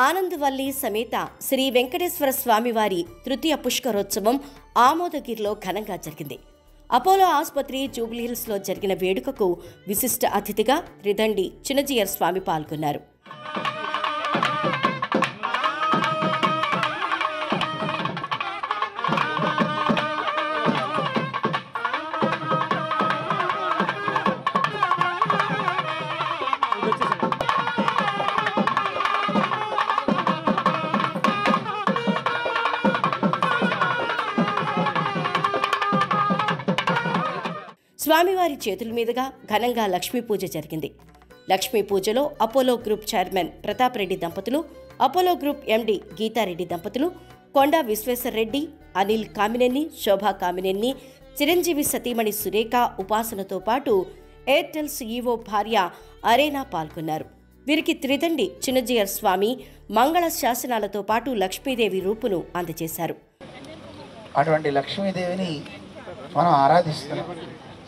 ఆనందవల్లి సమేత శ్రీ వెంకటేశ్వర స్వామివారి తృతీయ పుష్కరోత్సవం ఆమోదగిరిలో ఘనంగా జరిగింది. అపోలో ఆసుపత్రి జూబ్లీహిల్స్లో జరిగిన వేడుకకు విశిష్ట అతిథిగా త్రిదండి చిన్నజీయర్ స్వామి పాల్గొన్నారు. స్వామివారి చేతుల మీదుగా ఘనంగా లక్ష్మీ పూజ జరిగింది. లక్ష్మీ పూజలో Apollo group chairman Pratap Reddy దంపతులు, అపోలో గ్రూప్ ఎండి గీతారెడ్డి దంపతులు, కొండా విశ్వేశ్వరరెడ్డి, అనిల్ కామినేని, శోభా కామినేని, చిరంజీవి సతీమణి సురేఖ ఉపాసనతో పాటు ఎయిర్టెల్ సీఈఓ భార్య అరేనా పాల్గొన్నారు. వీరికి త్రిదండి చిన్నజీయర్ స్వామి మంగళ శాసనాలతో పాటు లక్ష్మీదేవి రూపును అందజేశారు. అటువంటి లక్ష్మీదేవిని మనం ఆరాధిస్తున్నాం.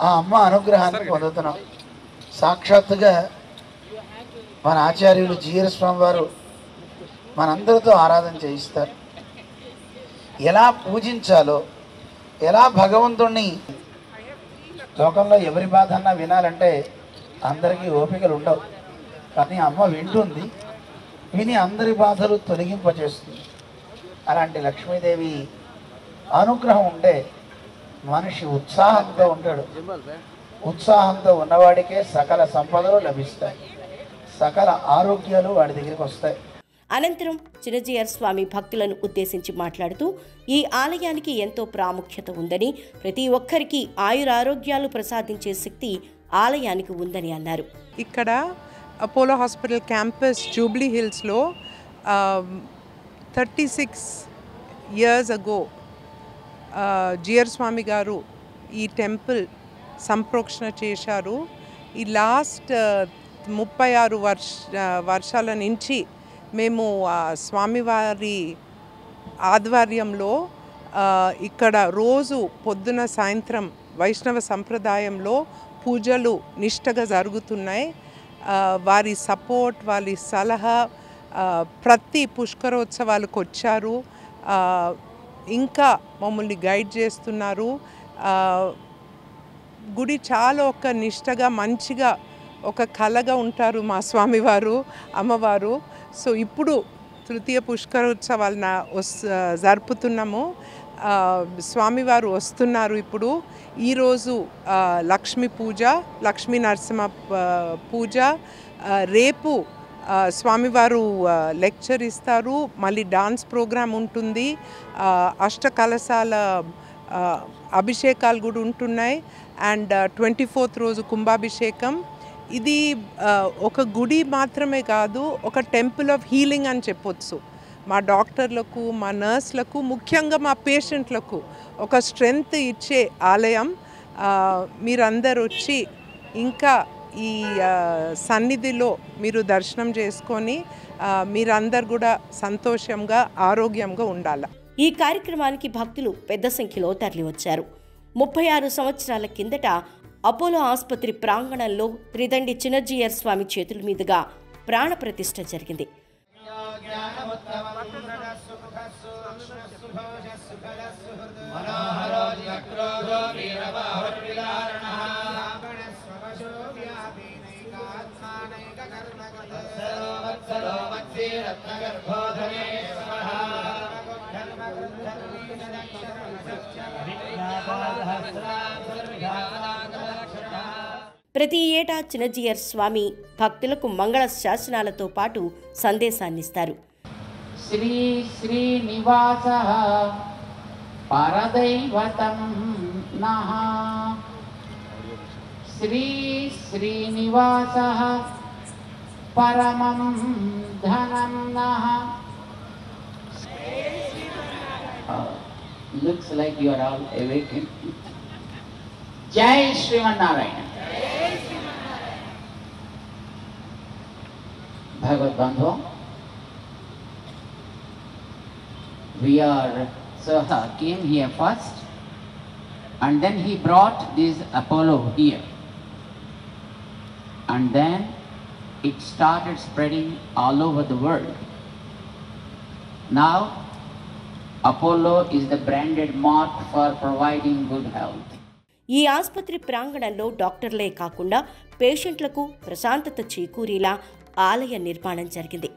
ఆ అమ్మ అనుగ్రహాన్ని పొందుతున్నాం. సాక్షాత్తుగా మన ఆచార్యులు జీయర్ స్వామి వారు మనందరితో ఆరాధన చేయిస్తారు. ఎలా పూజించాలో, ఎలా భగవంతుణ్ణి, లోకంలో ఎవరి బాధ అన్నా వినాలంటే అందరికీ ఓపికలు ఉండవు, కానీ అమ్మ వింటుంది, విని అందరి బాధలు తొలగింపచేస్తుంది. అలాంటి లక్ష్మీదేవి అనుగ్రహం ఉంటే మనిషి ఉత్సాహంతో ఉంటాడు. ఉత్సాహంతో ఉన్నవాడికే సకల సంపదలు లభిస్తాయి, సకల ఆరోగ్యాలు వాడి దగ్గరికి వస్తాయి. అనంతరం చిన్నజీయర్ స్వామి భక్తులను ఉద్దేశించి మాట్లాడుతూ, ఈ ఆలయానికి ఎంతో ప్రాముఖ్యత ఉందని, ప్రతి ఒక్కరికి ఆయురారోగ్యాలు ప్రసాదించే శక్తి ఆలయానికి ఉందని అన్నారు. ఇక్కడ అపోలో హాస్పిటల్ క్యాంపస్ జూబ్లీ హిల్స్లో 36 years ago జియర్ స్వామి గారు ఈ టెంపుల్ సంప్రోక్షణ చేశారు. ఈ లాస్ట్ 36 వర్షాల నుంచి మేము స్వామివారి ఆధ్వర్యంలో ఇక్కడ రోజు పొద్దున సాయంత్రం వైష్ణవ సంప్రదాయంలో పూజలు నిష్టగా జరుగుతున్నాయి. వారి సపోర్ట్, వారి సలహా ప్రతి పుష్కరోత్సవాలకు వచ్చారు, ఇంకా మమ్మల్ని గైడ్ చేస్తున్నారు. గుడి చాలా ఒక నిష్టగా మంచిగా ఒక కళగా ఉంటారు మా స్వామివారు, అమ్మవారు. సో ఇప్పుడు తృతీయ పుష్కరోత్సవాలను జరుపుతున్నాము. స్వామివారు వస్తున్నారు. ఇప్పుడు ఈరోజు లక్ష్మీ పూజ, లక్ష్మీ నరసింహ పూజ, రేపు స్వామివారు లెక్చర్ ఇస్తారు, మళ్ళీ డాన్స్ ప్రోగ్రాం ఉంటుంది, అష్టకలశాల అభిషేకాలు కూడా ఉంటున్నాయి, అండ్ 24th రోజు కుంభాభిషేకం. ఇది ఒక గుడి మాత్రమే కాదు, ఒక టెంపుల్ ఆఫ్ హీలింగ్ అని చెప్పొచ్చు. మా డాక్టర్లకు, మా నర్స్లకు, ముఖ్యంగా మా పేషెంట్లకు ఒక స్ట్రెంగ్త్ ఇచ్చే ఆలయం. మీరందరూ వచ్చి ఇంకా ఈ సన్నిధిలో మీరు దర్శనం చేసుకొని మీరందరూ కూడా సంతోషంగా, ఆరోగ్యంగా ఉండాలి. ఈ కార్యక్రమానికి భక్తులు పెద్ద సంఖ్యలో తరలివచ్చారు. 36 సంవత్సరాల కిందట అపోలో ఆసుపత్రి ప్రాంగణంలో త్రిదండి చిన్నజీయర్ స్వామి చేతుల మీదుగా ప్రాణ ప్రతిష్ఠ జరిగింది. ప్రతి ఏటా చిన్నజీయర్ స్వామి భక్తులకు మంగళ శాసనాలతో పాటు సందేశాన్నిస్తారు. శ్రీ శ్రీనివాస పరదైవతం నః, శ్రీ శ్రీనివాస పరమం ధనం నః. Looks like you are all awakened. జై Srimannarayana. Bhagavad Bandhu, we are came here first, and then he brought this Apollo here, and then it started spreading all over the world. Now, Apollo is the branded mark for providing good health. ఈ ఆసుపత్రి ప్రాంగణంలో డాక్టర్లే కాకుండా పేషెంట్లకు ప్రశాంతత చేకూరేలా ఆలయ నిర్మాణం జరిగింది.